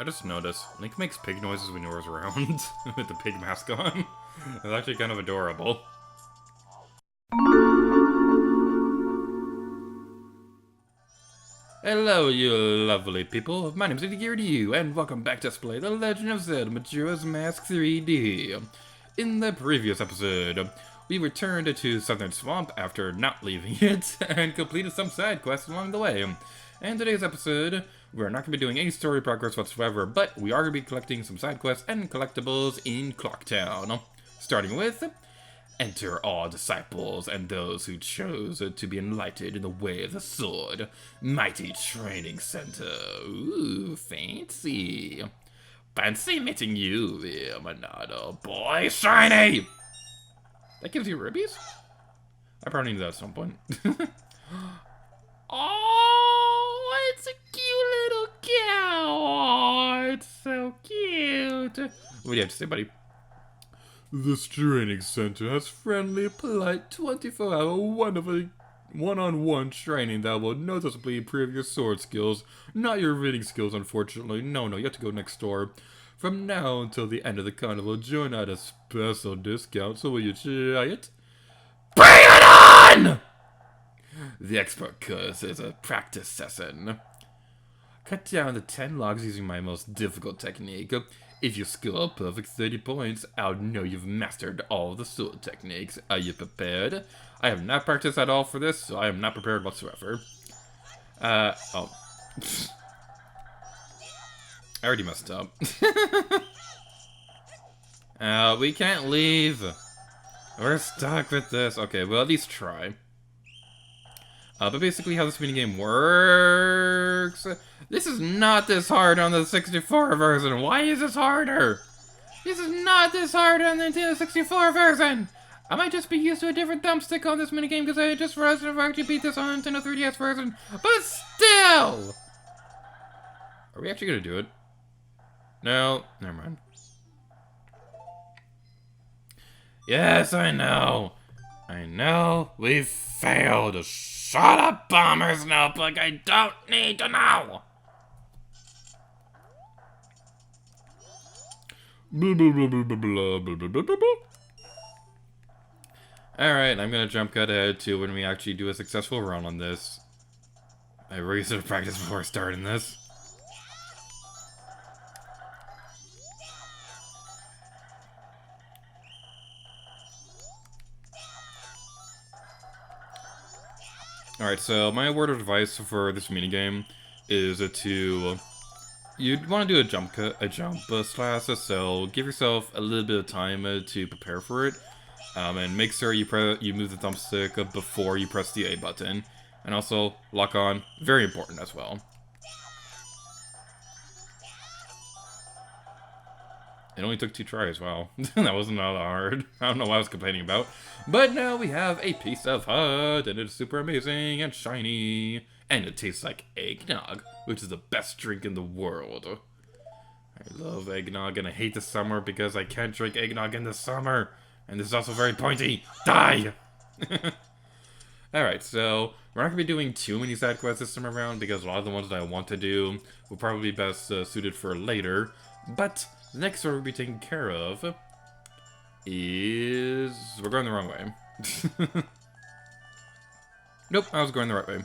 I just noticed, Link makes pig noises when you're around, with the pig mask on. It's actually kind of adorable. Hello, you lovely people. My name's you, and welcome back to Let's Play The Legend of Zelda Majora's Mask 3D. In the previous episode, we returned to Southern Swamp after not leaving it, and completed some side quests along the way. And today's episode, we're not going to be doing any story progress whatsoever, but we are going to be collecting some side quests and collectibles in Clocktown. Starting with, enter all disciples and those who chose to be enlightened in the way of the sword. Mighty Training Center. Ooh, fancy. Fancy meeting you there, Monado. Boy, shiny! That gives you rubies? I probably need that at some point. Oh, it's a cute little cow. Oh, it's so cute. What do you have to say, buddy? This training center has friendly, polite, 24-hour, wonderful one-on-one training that will noticeably improve your sword skills. Not your reading skills, unfortunately. No, you have to go next door. From now until the end of the carnival, join at a special discount, so will you try it? Bring it on! The expert course is a practice session. Cut down to 10 logs using my most difficult technique. If you score a perfect 30 points, I'll know you've mastered all the sword techniques. Are you prepared? I have not practiced at all for this, so I am not prepared whatsoever. Oh. I already messed up. We can't leave. We're stuck with this. Okay, we'll at least try. But basically how this minigame works... This is not this hard on the 64 version. Why is this harder? This is not this hard on the Nintendo 64 version. I might just be used to a different thumbstick on this minigame because I just realized I've actually beat this on Nintendo 3DS version. But still! Are we actually gonna do it? No, never mind. Yes, I know. I know we've failed. Shut up, Bomber's Notebook. I don't need to know. Alright, I'm gonna jump cut ahead to when we actually do a successful run on this. I really should have practiced before starting this. Alright, so my word of advice for this minigame is to... You'd want to do a jump slash, so give yourself a little bit of time to prepare for it. And make sure you move the thumbstick before you press the A button. And also, lock on, very important as well. It only took 2 tries, wow. That wasn't all that hard. I don't know what I was complaining about. But now we have a piece of hut, and it's super amazing and shiny. And it tastes like eggnog, which is the best drink in the world. I love eggnog, and I hate the summer because I can't drink eggnog in the summer. And this is also very pointy. Die! Alright, so we're not going to be doing too many side quests this time around because a lot of the ones that I want to do will probably be best suited for later. But the next one we'll be taking care of is... We're going the wrong way. Nope, I was going the right way.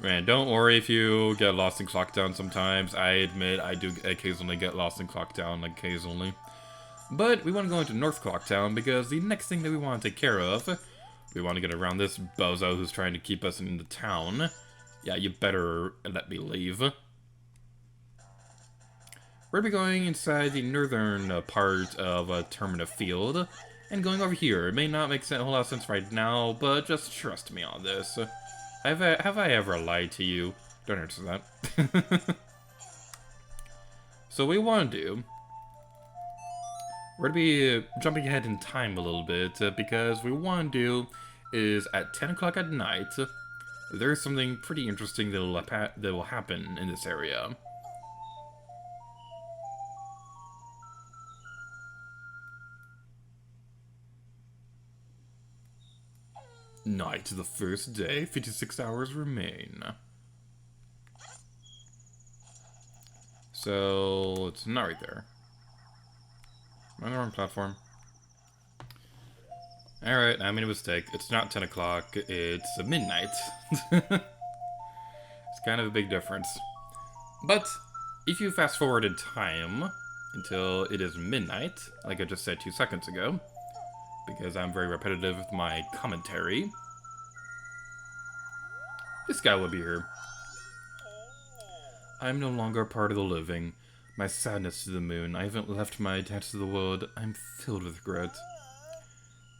Man, don't worry if you get lost in Clocktown sometimes. I admit I do occasionally get lost in Clocktown, occasionally. But we want to go into North Clocktown because the next thing that we want to take care of, we want to get around this bozo who's trying to keep us in the town. Yeah, you better let me leave. We're going to be going inside the northern part of Termina Field and going over here. It may not make a whole lot of sense right now, but just trust me on this. Have I ever lied to you? Don't answer that. So what we want to do... We're going to be jumping ahead in time a little bit, because what we want to do is at 10 o'clock at night, there's something pretty interesting that will happen in this area. Night to the first day, 56 hours remain. So, it's not right there. Am I on the wrong platform? Alright, I made a mistake. It's not 10 o'clock, it's midnight. It's kind of a big difference. But, if you fast forward in time until it is midnight, like I just said 2 seconds ago, because I'm very repetitive with my commentary, this guy will be here. I'm no longer a part of the living. My sadness to the moon. I haven't left my dance to the world. I'm filled with regret.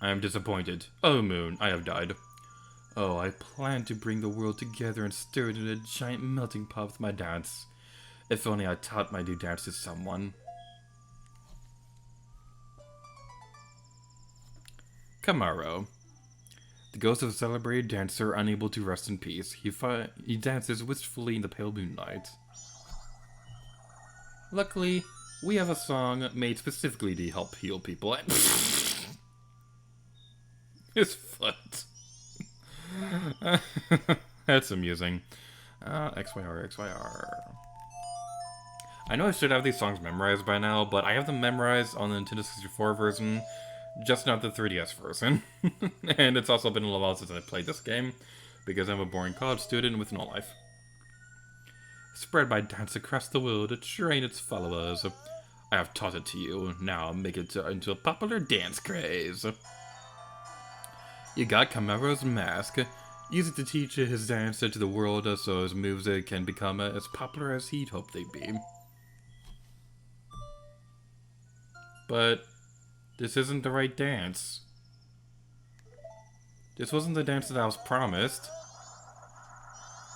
I am disappointed. Oh, moon, I have died. Oh, I planned to bring the world together and stir it in a giant melting pot with my dance. If only I taught my new dance to someone. Kamaro. The ghost of a celebrated dancer unable to rest in peace. He dances wistfully in the pale moonlight. Luckily, we have a song made specifically to help heal people. His foot. That's amusing. XYR, XYR. I know I should have these songs memorized by now, but I have them memorized on the Nintendo 64 version, just not the 3DS version. And it's also been a little while since I played this game, because I'm a boring college student with no life. Spread my dance across the world to train its followers. I have taught it to you, now make it into a popular dance craze. You got Kamaro's Mask. Use it to teach his dance to the world so his moves can become as popular as he'd hoped they'd be. But this isn't the right dance. This wasn't the dance that I was promised.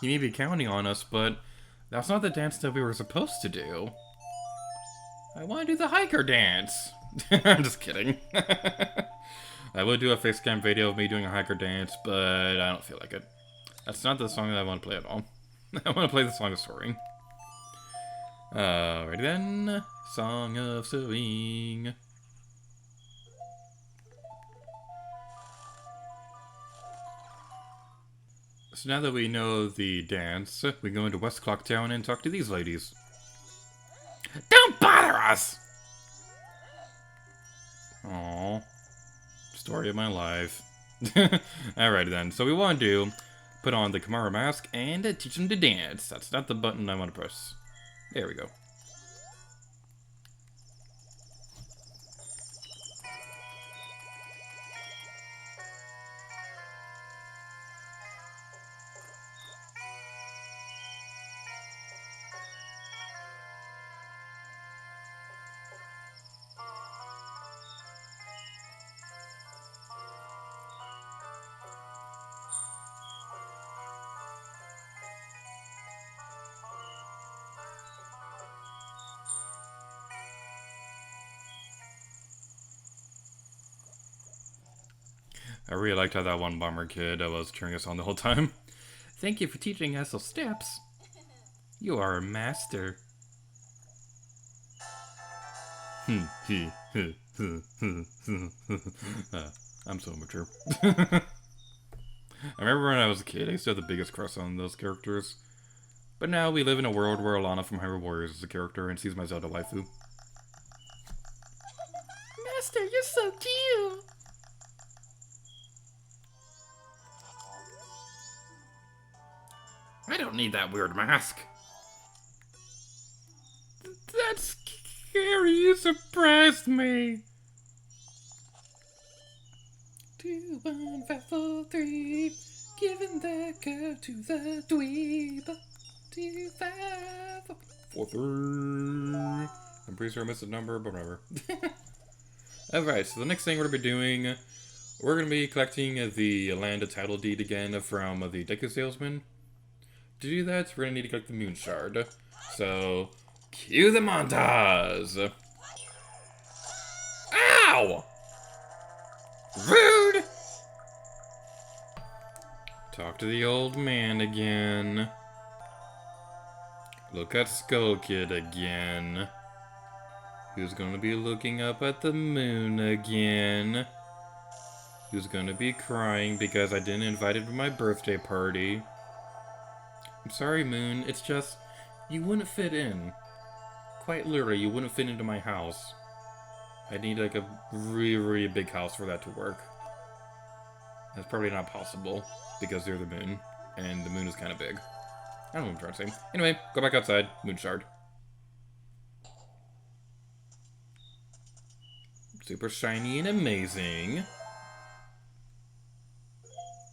He may be counting on us, but that's not the dance that we were supposed to do. I want to do the hiker dance. I'm just kidding. I would do a face cam video of me doing a hiker dance, but I don't feel like it. That's not the song that I want to play at all. I want to play the Song of Soaring. Alrighty then. Song of Soaring. So now that we know the dance, we go into West Clock Town and talk to these ladies. Don't bother us! Aww. Story of my life. Alrighty then, so we want to do, put on the Kamaro Mask and teach them to dance. That's not the button I want to press. There we go. I really liked how that one bomber kid was cheering us on the whole time. Thank you for teaching us those steps. You are a master. I'm so mature. I remember when I was a kid, I used to have the biggest crush on those characters. But now we live in a world where Alana from Hyrule Warriors is a character and sees my Zelda waifu. Master, you're so cute! I don't need that weird mask. That's scary, you surprised me. 2, 1, 5, 4, 3. Giving the girl to the dweeb. 2, 5, 4, 3. I'm pretty sure I missed a number, but whatever. Alright, so the next thing we're going to be doing, we're going to be collecting the land title deed again from the Deku Salesman. To do that, we're going to need to collect the Moon Shard. So, cue the montage! Ow! Rude! Talk to the old man again. Look at Skull Kid again. Who's gonna be looking up at the moon again? Who's gonna be crying because I didn't invite him to my birthday party? I'm sorry, Moon, it's just, you wouldn't fit in. quite literally, you wouldn't fit into my house. I'd need like a really, really big house for that to work. That's probably not possible, because you're the moon, and the moon is kind of big. I don't know what I'm trying to say. Anyway, go back outside. Moon shard. Super shiny and amazing.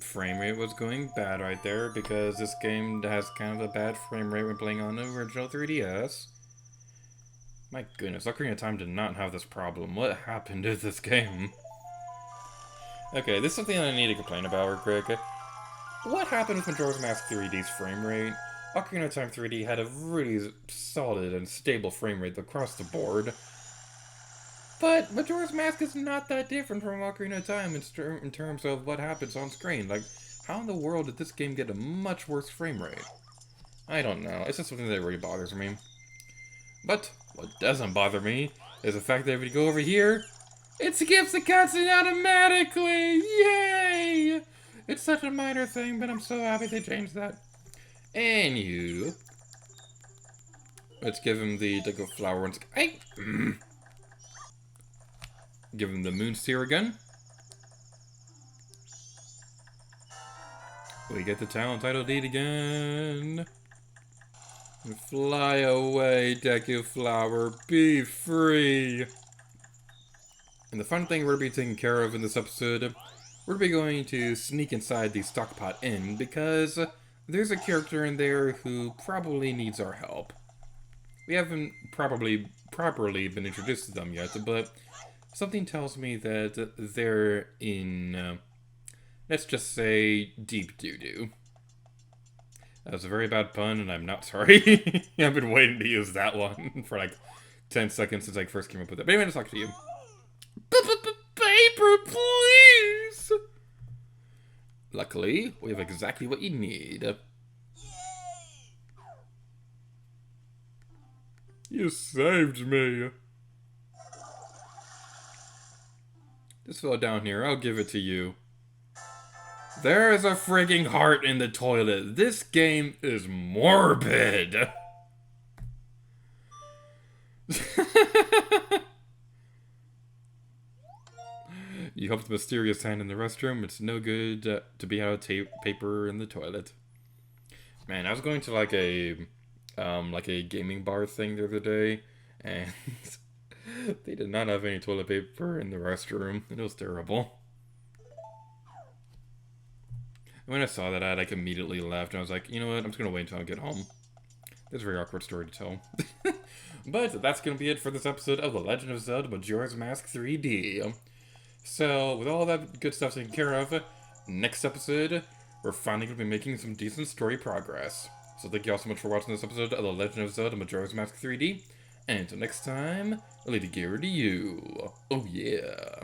Frame rate was going bad right there, because this game has kind of a bad frame rate when playing on the original 3DS. My goodness, Ocarina of Time did not have this problem. What happened to this game? Okay, this is something that I need to complain about real quick. What happened with Majora's Mask 3D's frame rate? Ocarina of Time 3D had a really solid and stable frame rate across the board. But Majora's Mask is not that different from Ocarina of Time in terms of what happens on screen. Like, how in the world did this game get a much worse frame rate? I don't know. It's just something that really bothers me. But what doesn't bother me is the fact that if you go over here, it skips the cutscene automatically! Yay! It's such a minor thing, but I'm so happy they changed that. Anywho, let's give him the Deco Flower and hey! Give him the Moon Sphere again. We get the Talent Title Deed again. Fly away, Deku Flower. Be free. And the fun thing we're going to be taking care of in this episode, we're going to be going to sneak inside the Stockpot Inn because there's a character in there who probably needs our help. We haven't properly been introduced to them yet, but something tells me that they're in, let's just say, deep doo-doo. That was a very bad pun, and I'm not sorry. I've been waiting to use that one for like 10 seconds since I first came up with it. But anyway, let's talk to you. Paper, please! Luckily, we have exactly what you need. You saved me. Just fell down here. I'll give it to you. There's a frigging heart in the toilet. This game is morbid. You helped the mysterious hand in the restroom. It's no good to be out of paper in the toilet. Man, I was going to like a gaming bar thing the other day, and they did not have any toilet paper in the restroom. It was terrible. When I saw that ad, I immediately left, and I was like, you know what, I'm just going to wait until I get home. It's a very awkward story to tell. But that's going to be it for this episode of The Legend of Zelda Majora's Mask 3D. So, with all that good stuff taken care of, next episode, we're finally going to be making some decent story progress. So thank you all so much for watching this episode of The Legend of Zelda Majora's Mask 3D. And until next time, I'll leave the gear to you. Oh yeah.